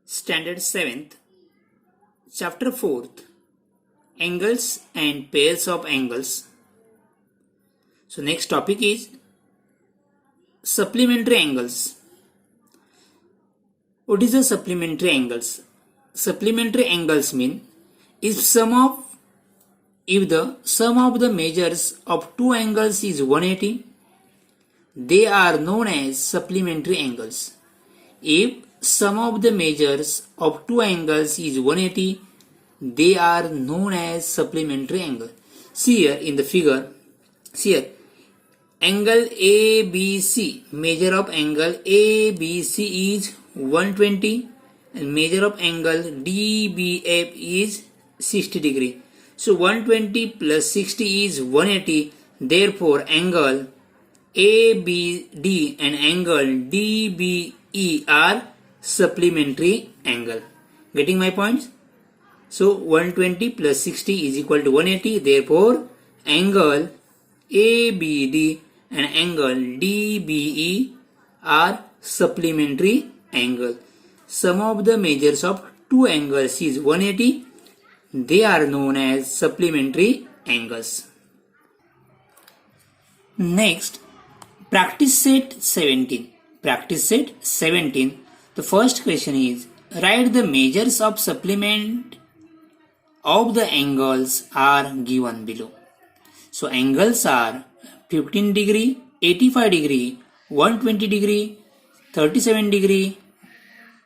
Standard 7th, Chapter 4th, Angles and Pairs of Angles. So next topic is supplementary angles. What is the supplementary angles? Supplementary angles mean if the sum of the measures of two angles is 180, they are known as supplementary angles. If sum of the measures of two angles is 180, they are known as supplementary angle. See here in the figure, see here, angle ABC, measure of angle ABC is 120 and measure of angle DBF is 60 degree. So 120 plus 60 is 180. Therefore angle ABD and angle DBE are supplementary angle. Getting my points? So 120 plus 60 is equal to 180. Therefore angle ABD and angle DBE are supplementary angle. Sum of the measures of two angles is 180. They are known as supplementary angles. Next, practice set 17. Practice set 17. The first question is, write the measures of supplement of the angles are given below. So angles are 15 degree, 85 degree, 120 degree, 37 degree,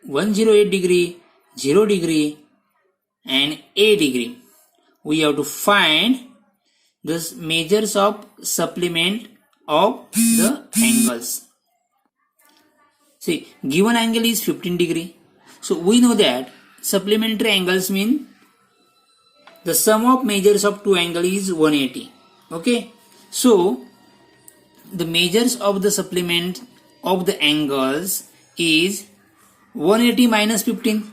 108 degree, 0 degree and A degree. We have to find the measures of supplement of the angles. See, given angle is 15 degree. So we know that supplementary angles mean the sum of measures of two angles is 180. Okay. So the measures of the supplement of the angles is 180 minus 15.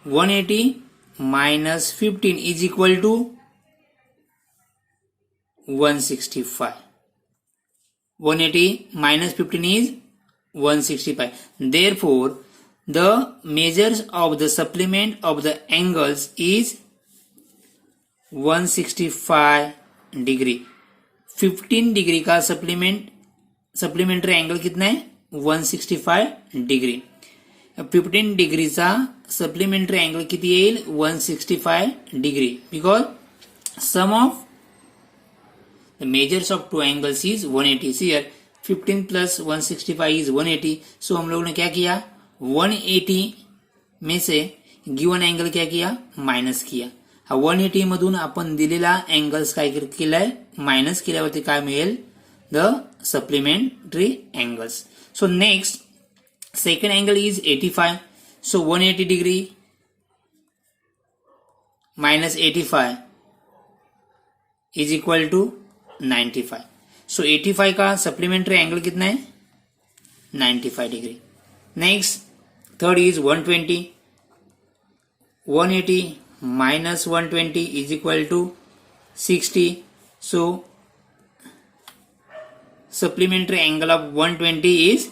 180 minus 15 is equal to 165. 180 minus 15 is 165. Therefore, the measures of the supplement of the angles is 165 degree. 15 degree का supplementary angle कितना है 165 degree. 15 डिग्रीचा supplementary angle किती येईल 165 degree because sum of the measures of two angles is 180. See here 15 plus 165 is 180. So हम लोगों ने क्या किया 180 में से गिवन एंगल क्या किया मायनस किया. हा 180 मधून आपण दिलेला एंगल्स काय केलाय मायनस केल्यावरती काय मिळेल the supplementary angles. So next second angle is 85. So 180 degree minus 85 is equal to 95. So 85 का supplementary angle कितना है 95 degree. Next third is 120. 180 minus 120 is equal to 60. So supplementary angle of 120 is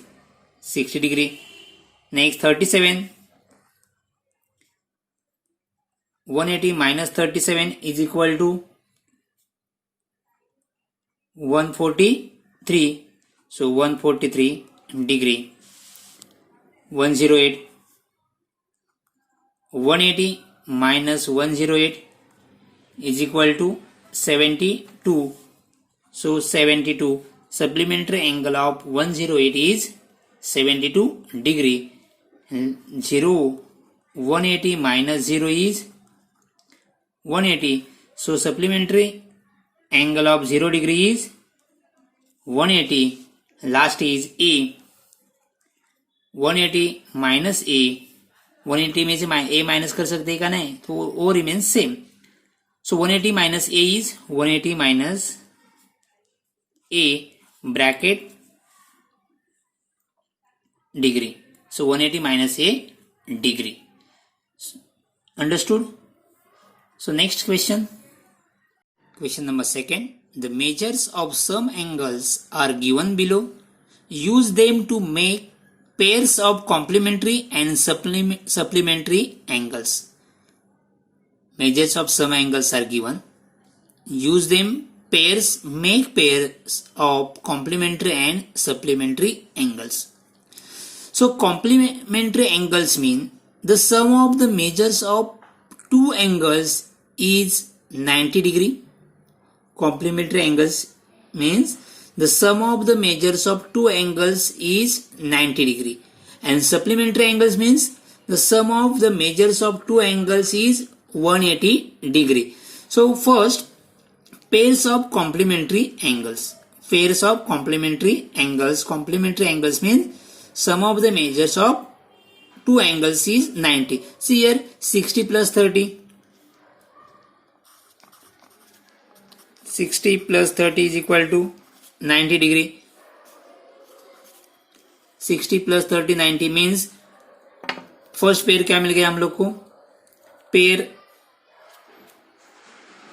60 degree. Next 37. 180 minus 37 is equal to 143. So 143 degree. 108. 180 minus 108 is equal to 72. So 72. Supplementary angle of 108 is 72 degree. 180 minus 0 is 180. So supplementary angle of 0 degree is 180. Last is A. 180 minus A. 180 में से A minus कर सकते हैं क्या नहीं तो वो remains same. So 180 minus A is 180 minus A bracket degree. So 180 minus A degree. Understood? So next question. Question number 2. The measures of some angles are given below. use them to make pairs of complementary and supplementary angles. Measures of some angles are given. Use them make pairs of complementary and supplementary angles. So complementary angles mean the sum of the measures of two angles is 90 degree. Complementary angles means the sum of the measures of two angles is 90 degree. And supplementary angles means the sum of the measures of two angles is 180 degree. So first, pairs of complementary angles. Pairs of complementary angles. Complementary angles means sum of the measures of two angles is 90. See here 60 plus 30. 60 plus 30 is equal to 90 degree. 60 plus 30 90 means first pair क्या मिल गया हम लोग को? Pair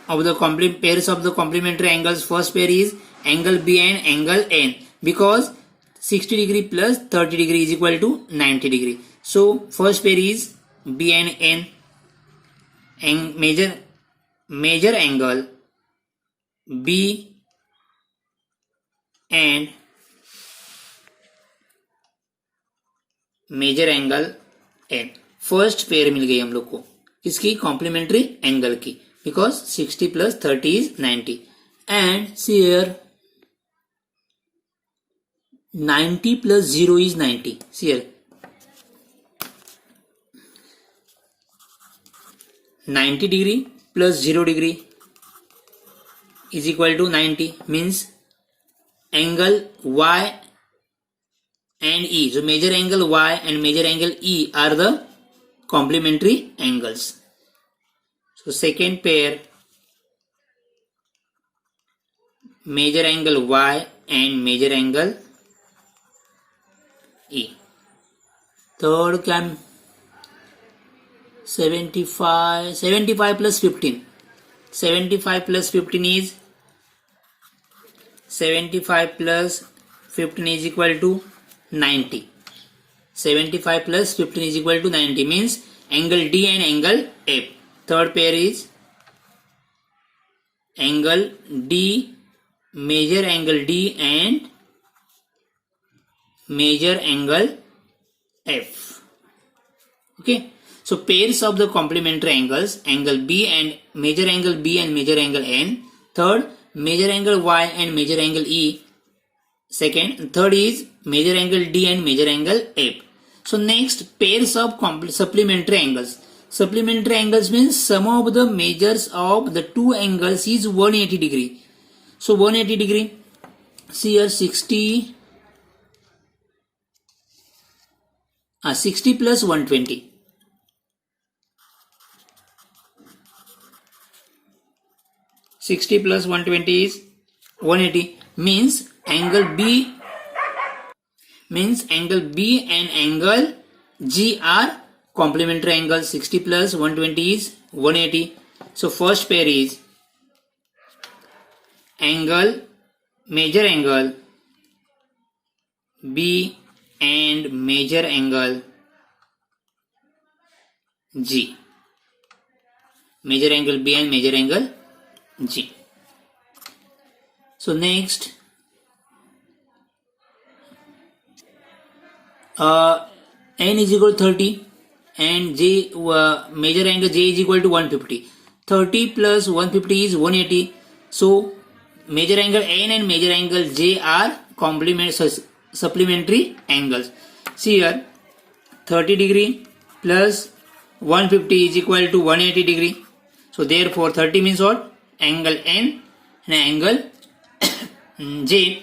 of the pairs of the complementary angles. First pair is angle B and angle N, because 60 degree plus 30 degree is equal to 90 degree. So first pair is B and N. And major angle B and major angle N. First pair मिल गई हम लोग को किसकी? Complementary angle की, because 60 plus 30 is 90. And see here 90 plus 0 is 90. See here 90 degree plus 0 degree is equal to 90, means angle Y and E. So major angle Y and major angle E are the complementary angles. So second pair, major angle Y and major angle E. Third can 75 plus 15. 75 plus 15 is 75 plus 15 is equal to 90. 75 plus 15 is equal to 90, means angle D and angle F. Third pair is angle D, major angle D and major angle F. Okay. So pairs of the complementary angles, angle B and major angle B and major angle N. Third, major angle Y and major angle E. Second, third is major angle D and major angle F. So next, pairs of supplementary angles. Supplementary angles means sum of the measures of the two angles is 180 degree. So 180 degree, see here 60 plus 120. 60 plus 120 is 180, means angle B and angle G are complementary angles. 60 plus 120 is 180. So first pair is major angle B and major angle G. Major angle B and major angle G. So next, N is equal to 30 and J, major angle J is equal to 150. 30 plus 150 is 180. So major angle N and major angle J are supplementary angles. See here 30 degree plus 150 is equal to 180 degree. So therefore 30 means what? Angle N and angle J.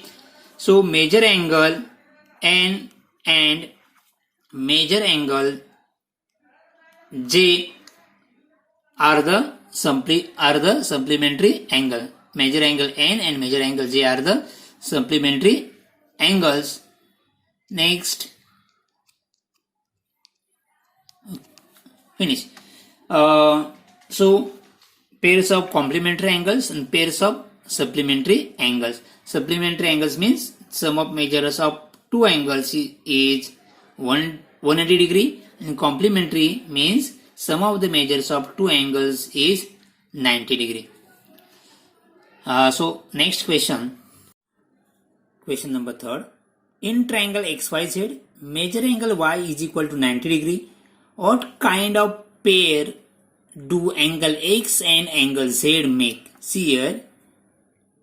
So major angle N and major angle J are the supplementary angle. Major angle N and major angle J are the supplementary angles. Next, finish. So pairs of complementary angles and pairs of supplementary angles. Supplementary angles means sum of measures of two angles is 180 degree, and complementary means sum of the measures of two angles is 90 degree. So next question number 3. In triangle XYZ, measure angle Y is equal to 90 degree. What kind of pair do angle X and angle Z make? See here,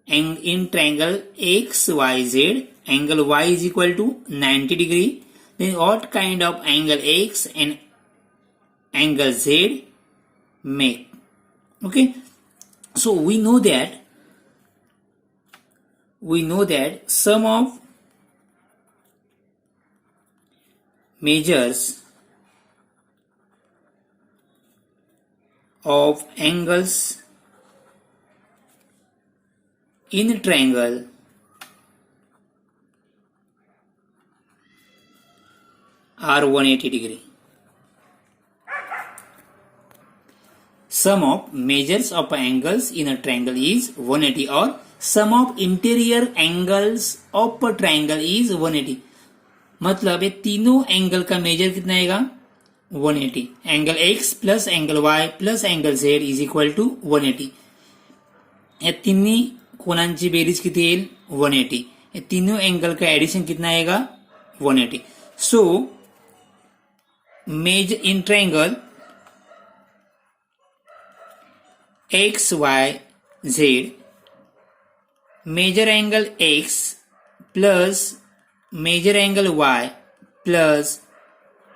in triangle XYZ, angle Y is equal to 90 degree. Then what kind of angle X and angle Z make? Okay, so we know that sum of measures of angles in triangle are 180 degree. Sum of measures of angles in a triangle is 180, or sum of interior angles of a triangle is 180. मतलब ये तीनों angle का major कितना आएगा 180. Angle x plus angle y plus angle z is equal to 180. या तिन्ही कोणांची berries किती येईल 180. या तीनों एंगल का एडिशन कितना आएगा 180. So measure in triangle X Y Z, measure angle x plus measure angle y plus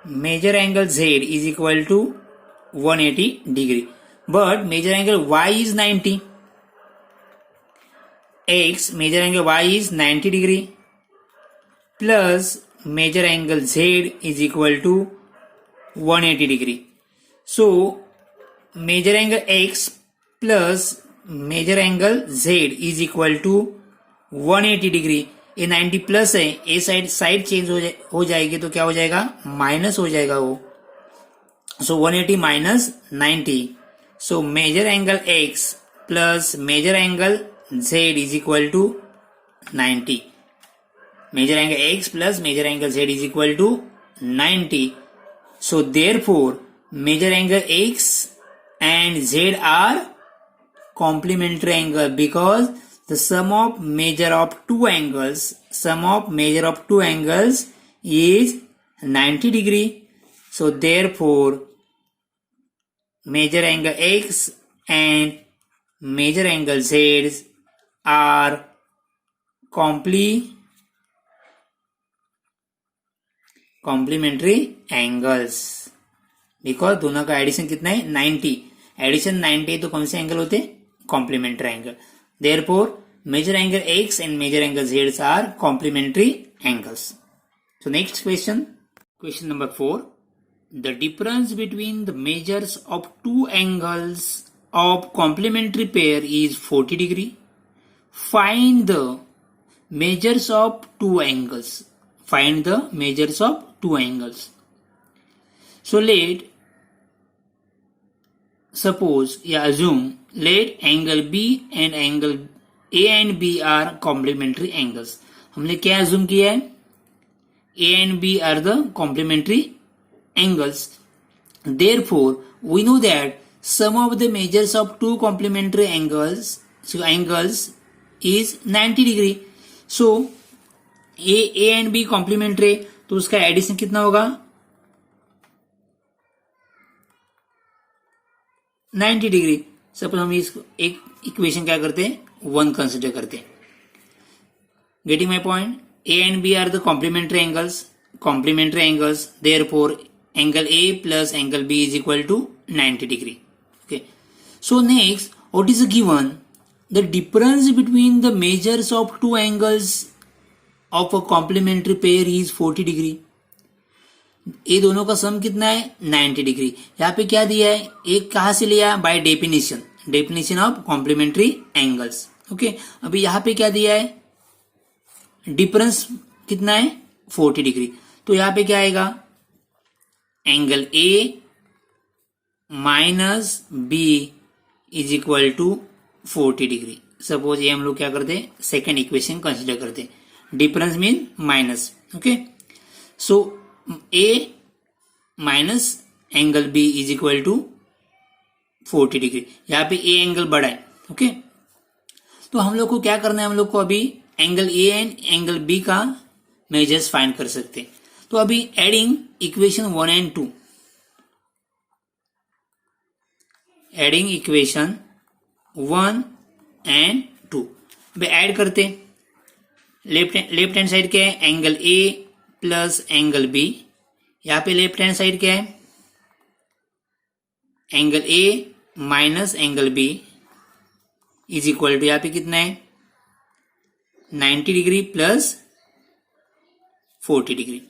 measure angle z is equal to 180 degree. But measure angle y is 90. X measure angle y is 90 degree plus measure angle z is equal to 180 degree. So measure angle x plus measure angle z is equal to 180 degree. ये 90 plus है, ए side change हो जाएगी तो क्या हो जाएगा minus हो जाएगा वो. So 180 minus 90. So measure angle x plus measure angle z is equal to 90. Measure angle x plus measure angle z is equal to 90. So therefore measure angle x and z are complementary angle because the sum of measure of two angles is 90 degree. So therefore measure angle x and measure angle z are complementary angles because दोनों का addition कितना है 90. Addition 90 तो कौन से angle होते हैं complementary angle. Therefore, measure angle x and measure angle z are complementary angles. So next question number 4. The difference between the measures of two angles of complementary pair is 40 degree. Find the measures of two angles. So assume let angle B and angle A and B are complementary angles. हमने क्या assume किया है A and B are the complementary angles. Therefore we know that sum of the measures of two complementary angles is 90 degree. So A and B complementary, तो उसका addition कितना होगा 90 degree. Suppose हम इसको एक इक्वेशन क्या करते हैं 1 कंसिडर करते हैं. Getting my point. A and B are the complementary angles. Therefore angle A plus angle B is equal to 90 degree. Okay, so next what is given the difference between the measures of two angles of a complementary pair is 40 degree. ये दोनों का सम कितना है 90 degree. यहाँ पे क्या दिया है एक कहां से लिया by definition of complementary angles. Okay, अभी यहाँ पे क्या दिया है डिफरेंस कितना है 40 डिग्री. तो यहाँ पे क्या आएगा angle A minus B is equal to 40 degree. Suppose ये हम लोग क्या करते हैं सेकेंड इक्वेशन कंसिडर करते हैं. difference mean minus. Okay, so A minus angle B is equal to 40 degree. यहाँ पे A एंगल बड़ा है. ओके, तो हम लोग को क्या करना है, हम लोग को अभी angle A and angle B का मेजर्स फाइंड कर सकते हैं. तो अभी adding equation 1 and 2, adding equation 1 and 2 अभी ऐड करते. लेफ्ट हैंड साइड क्या है, angle A plus angle B. यहाँ पे लेफ्ट हैंड साइड क्या है, angle A minus angle B is equal to, यहाँ पे कितना है 90 degree plus 40 degree.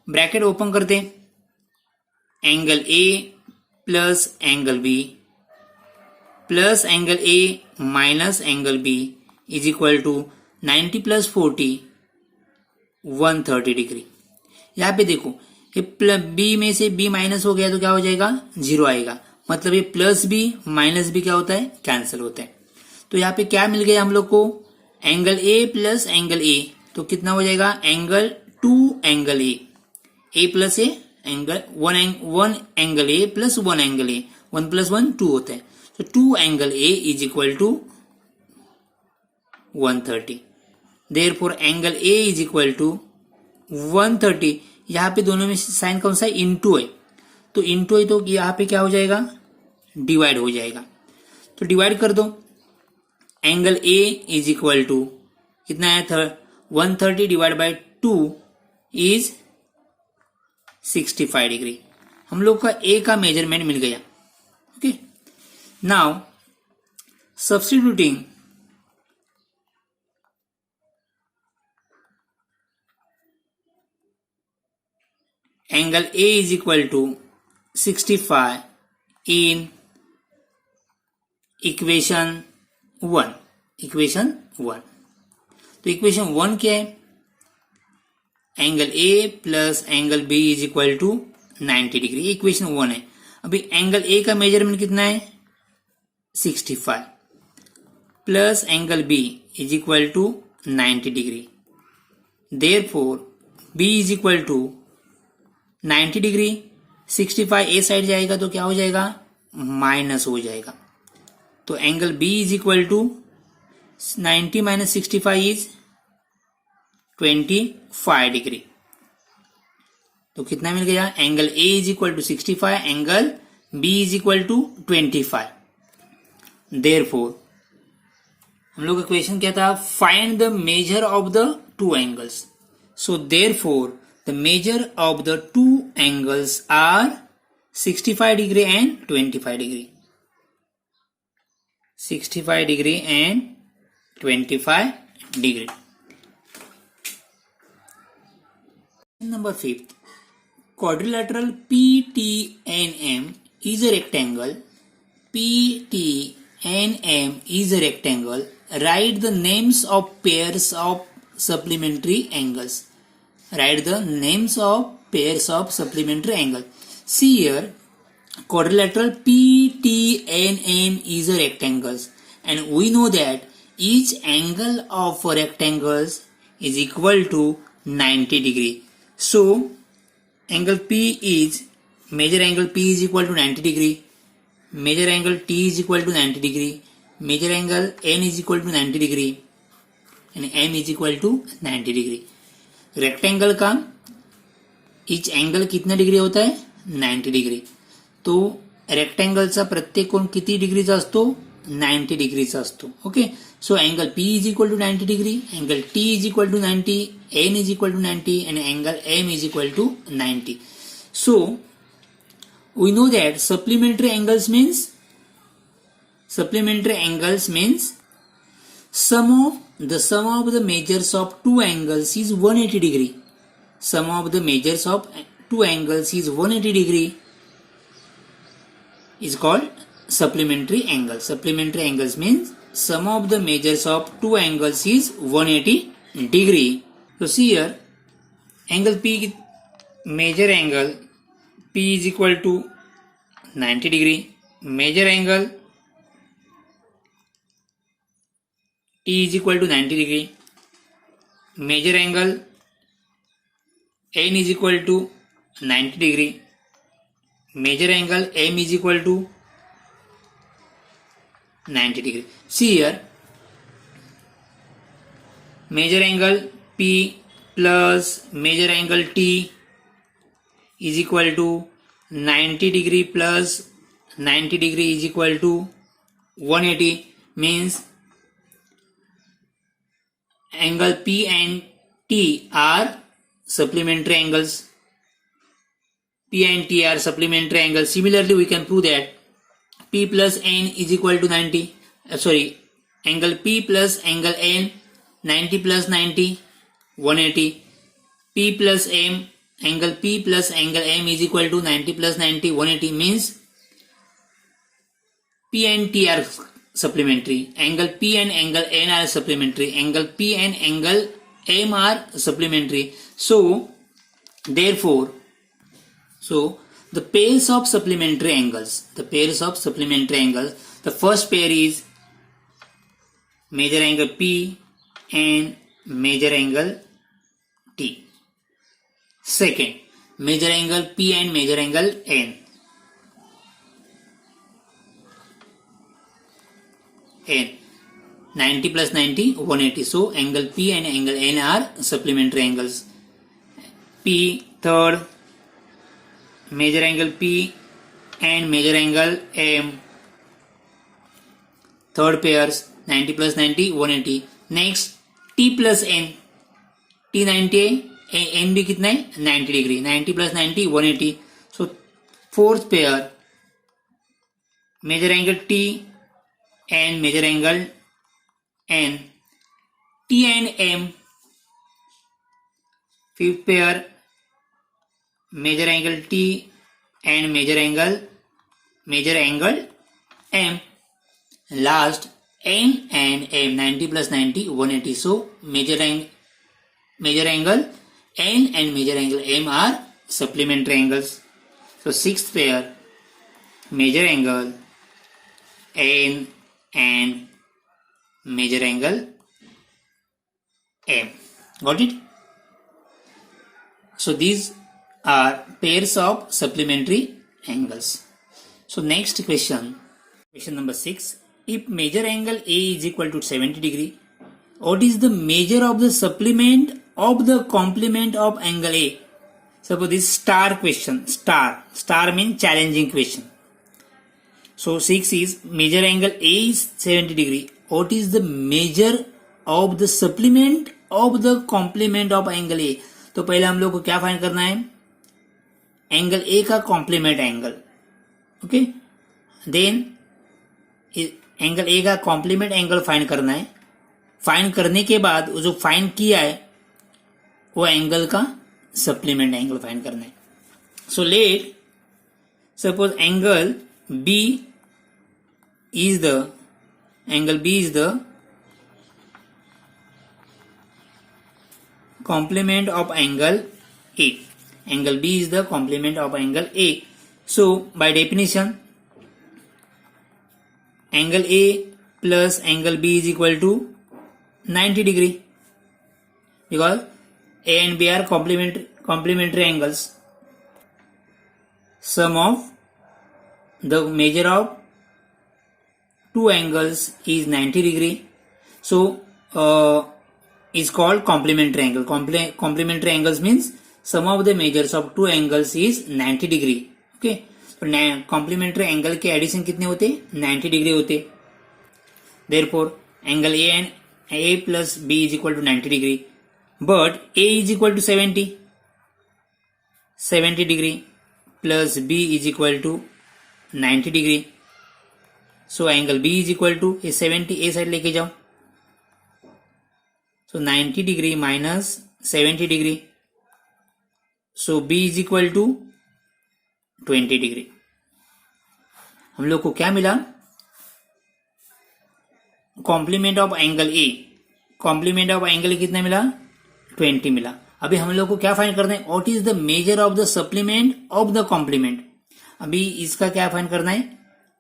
Bracket open करते, angle A plus angle B plus angle A minus angle B is equal to 90 plus 40 130 degree. यहाँ पे देखो ये B में से B माइनस हो गया तो क्या हो जाएगा, 0 आएगा. मतलब ये प्लस B माइनस B क्या होता है, कैंसिल होता है. तो यहाँ पे क्या मिल गया हम लोग को, angle A plus angle A, तो कितना हो जाएगा, angle 2 angle A plus A angle 1 angle A plus 1 angle A, 1 plus 1 2 होता है. तो 2 angle A is equal to 130. Therefore angle A is equal to 130. यहाँ पे दोनों में साइन कौन सा है, इनटू है. तो इनटू है तो यहाँ पे क्या हो जाएगा, डिवाइड हो जाएगा. तो डिवाइड कर दो, angle A is equal to कितना है, 130 डिवाइड बाई 2 इज 65 डिग्री. हम लोग का A का मेजरमेंट मिल गया. Okay, now substituting angle A is equal to 65 in equation 1. तो इक्वेशन 1 क्या है, angle A plus angle B is equal to 90 degree. Equation 1 है. अभी एंगल A का मेजरमेंट कितना है, 65 plus angle B is equal to 90 degree. Therefore B is equal to 90 degree, 65 ए side जाएगा तो क्या हो जाएगा, माइनस हो जाएगा. तो angle B is equal to 90 minus 65 is 25 degree. तो कितना मिल गया, angle A is equal to 65, angle B is equal to 25. देयरफॉर हम लोग का क्वेश्चन क्या था, find the measure of the two angles. So therefore the measure of the two angles are 65 degree and 25 degree. 65 degree and 25 degree. Number 5th. Quadrilateral PTNM is a rectangle. PTNM is a rectangle. Write the names of pairs of supplementary angles. Write the names of pairs of supplementary angle. See here, quadrilateral PTNM is a rectangle, and we know that each angle of a rectangle is equal to 90 degree. So, angle P is, major angle P is equal to 90 degree, major angle T is equal to 90 degree, major angle N is equal to 90 degree, and M is equal to 90 degree. Rectangle का etch angle कितना degree होता है, 90 degree. तो रेक्टेंगलचा प्रत्येक कोण किती डिग्रीचा असतो, 90 डिग्रीचा असतो. Okay, so angle P is equal to 90 degree, angle T is equal to 90, N is equal to 90 and angle M is equal to 90. So we know that supplementary angles means the sum of the measures of two angles is 180 degree. Sum of the measures of two angles is 180 degree is called supplementary angle. Supplementary angles means sum of the measures of two angles is 180 degree. So see here, angle P, major angle P is equal to 90 degree, major angle T is equal to 90 degree, measure angle n is equal to 90 degree, measure angle m is equal to 90 degree. See here, measure angle P plus measure angle T is equal to 90 degree plus 90 degree is equal to 180, means angle P and T are supplementary angles. P and T are supplementary angles. Similarly, we can prove that P plus N is equal to 90. Angle P plus angle N, 90 plus 90, 180. P plus M, angle P plus angle M is equal to 90 plus 90, 180, means P and T are supplementary. Angle P and angle N are supplementary. Angle P and angle M are supplementary. So, therefore, the pairs of supplementary angles, the first pair is major angle P and major angle T. Second, major angle P and major angle N. 90 plus 90, 180. So, angle P and angle N are supplementary angles. Third, major angle P and major angle M. Third pairs, 90 plus 90, 180. Next, T plus N. T 90 है, N भी कितना है? 90 degree. 90 plus 90, 180. So, fourth pair, major angle T and major angle N. T and M. Fifth pair, major angle T and major angle M. Last, N and M. 90 plus 90, 180. So, major angle N and major angle M are supplementary angles. So, sixth pair, major angle N and major angle M. Got it? So, these are pairs of supplementary angles. So, next question number 6. If major angle A is equal to 70 degree, what is the measure of the supplement of the complement of angle A? Suppose this star question. Star means challenging question. So 6 is major angle A is 70 degree. What is the measure of the supplement of the complement of angle A? तो पहले हम लोग को क्या find करना है? Angle A का complement angle. Okay, then angle A का कॉम्प्लीमेंट एंगल फाइंड करना है. फाइंड करने के बाद जो फाइंड किया है वो एंगल का सप्लीमेंट एंगल फाइंड करना है. So let suppose angle B is the complement of angle A. Angle B is the complement of angle A. So, by definition, angle A plus angle B is equal to 90 degree. Because A and B are complementary angles. Sum of the measure of two angles is 90 degree. So, is called complementary angle. Complementary angles means sum of the measures of two angles is 90 degree. Okay, तो complementary angle के addition कितने होते? 90 degree होते. Therefore, angle A plus B is equal to 90 degree. But A is equal to 70 degree plus B is equal to 90 degree. So angle B is equal to 70. A side लेके जाओ. So 90 degree minus 70 degree. So B is equal to 20 degree. हम लोग को क्या मिला? Complement of angle A. Complement of angle कितना मिला? 20 मिला. अभी हम लोग को क्या फाइंड करना है? What is the measure of the supplement of the complement. अभी इसका क्या फाइंड करना है?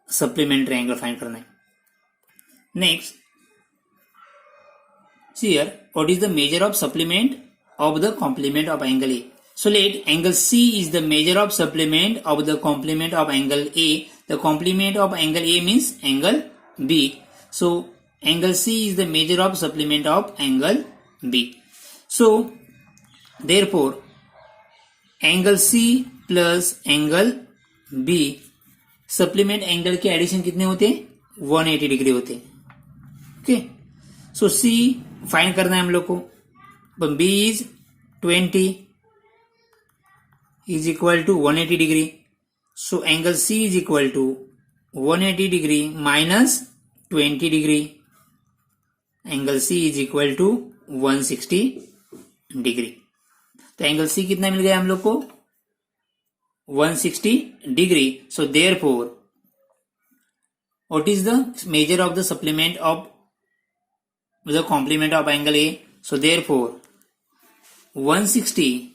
सप्लीमेंट्री एंगल फाइंड करना है. Next, see here, what is the measure of supplement of the complement of angle A. So let angle C is the measure of supplement of the complement of angle A. The complement of angle A means angle B. So angle C is the measure of supplement of angle B. So therefore angle C plus angle B supplement angle के addition कितने होते हैं 180 degree होते हैं. Okay, सो सी find करना है हम लोग को. B is 20 is equal to 180 degree. So angle C is equal to 180 degree minus 20 degree. Angle C is equal to 160 degree. तो एंगल सी कितना मिल गया हम लोग को 160 degree. So therefore, what is the measure of the supplement of the complement of angle A? So therefore, 160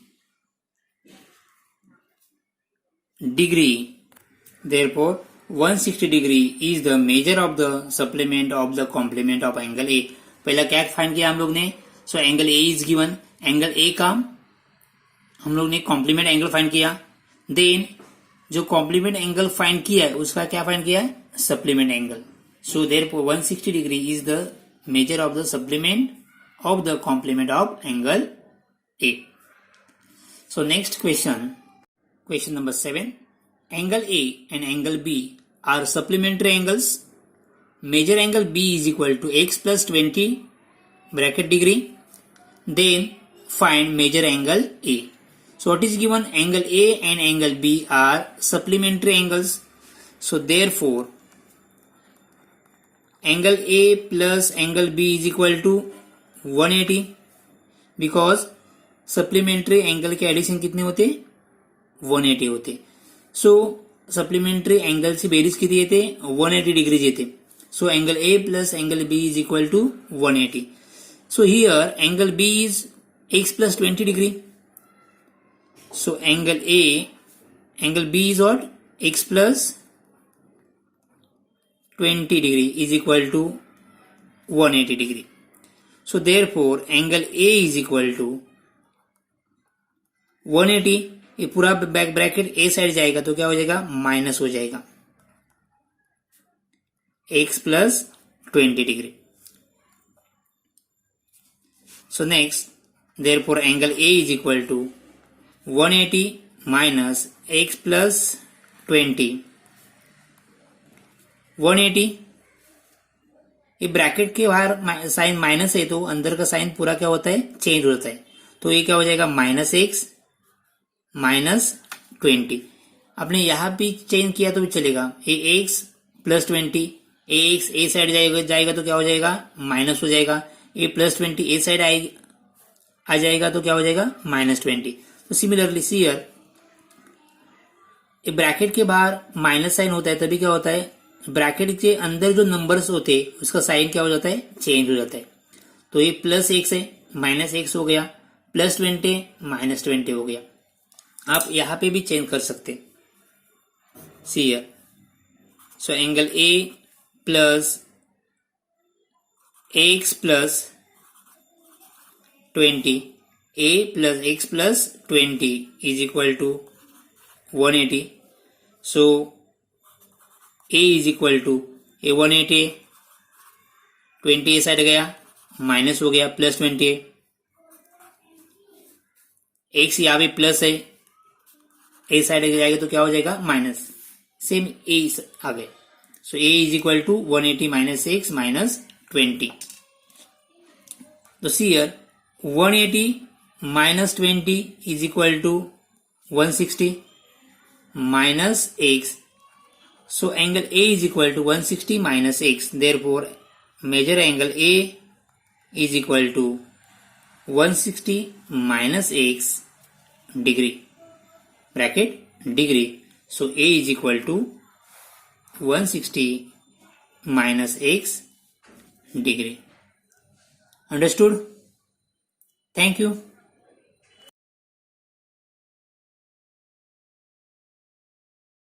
degree. Therefore, 160 degree is the measure of the supplement of the complement of angle A. पहला क्या find किया हम लोग ने? So angle A is given. Angle A का हम लोग ने complement angle फाइंड किया. देन जो कॉम्प्लीमेंट एंगल फाइंड किया है उसका क्या फाइंड किया है supplement angle. So therefore 160 degree is the measure of the supplement of the complement of angle A. So next question number 7. Angle A and angle B are supplementary angles. Measure angle B is equal to x plus 20 bracket degree. Then find measure angle A. So what is given? Angle A and angle B are supplementary angles. So therefore, angle A plus angle B is equal to 180 because supplementary angle के addition कितने होते 180 होते. So supplementary angle से berries किती येते 180 degrees येते. So angle A plus angle B is equal to 180. So here angle B is x plus 20 degree. So angle B is what? X plus 20 degree is equal to 180 degree. So therefore angle A is equal to 180. ये पूरा back bracket A side जाएगा तो क्या हो जाएगा minus हो जाएगा x plus 20 degree. So next, therefore angle A is equal to 180 minus x plus 20. 180 ये ब्रैकेट के बाहर साइन माइनस है तो अंदर का साइन पूरा क्या होता है चेंज होता है. तो ये क्या हो जाएगा माइनस एक्स माइनस 20. आपने यहां भी चेंज किया तो भी चलेगा. ये एक्स प्लस 20 एक्स ए साइड जाएगा तो क्या हो जाएगा माइनस हो जाएगा. ए प्लस 20 ए साइड आ जाएगा तो क्या हो जाएगा माइनस 20. तो सिमिलरली हियर ब्रैकेट के बाहर माइनस साइन होता है तभी क्या होता है ब्रैकेट के अंदर जो नंबर्स होते हैं उसका साइन क्या हो जाता है चेंज हो जाता है. तो ये प्लस एक्स है माइनस एक्स हो गया प्लस 20 माइनस 20 हो गया. आप यहां पे भी चेंज कर सकते. See here. So angle A plus x plus 20 A plus x plus 20 is equal to 180. So A is equal to A 180 20 A side गया माइनस हो गया प्लस 20. x यहाँ पे प्लस है ए साइड जाएगा तो क्या हो जाएगा माइनस. सेम ए आ गए. सो A is equal to 180 minus x minus 20. तो see here 180 minus 20 is equal to 160 minus x. So angle A is equal to 160 minus x. Therefore measure angle A is equal to 160 minus x degree bracket degree. So A is equal to 160 minus x degree. Understood? Thank you.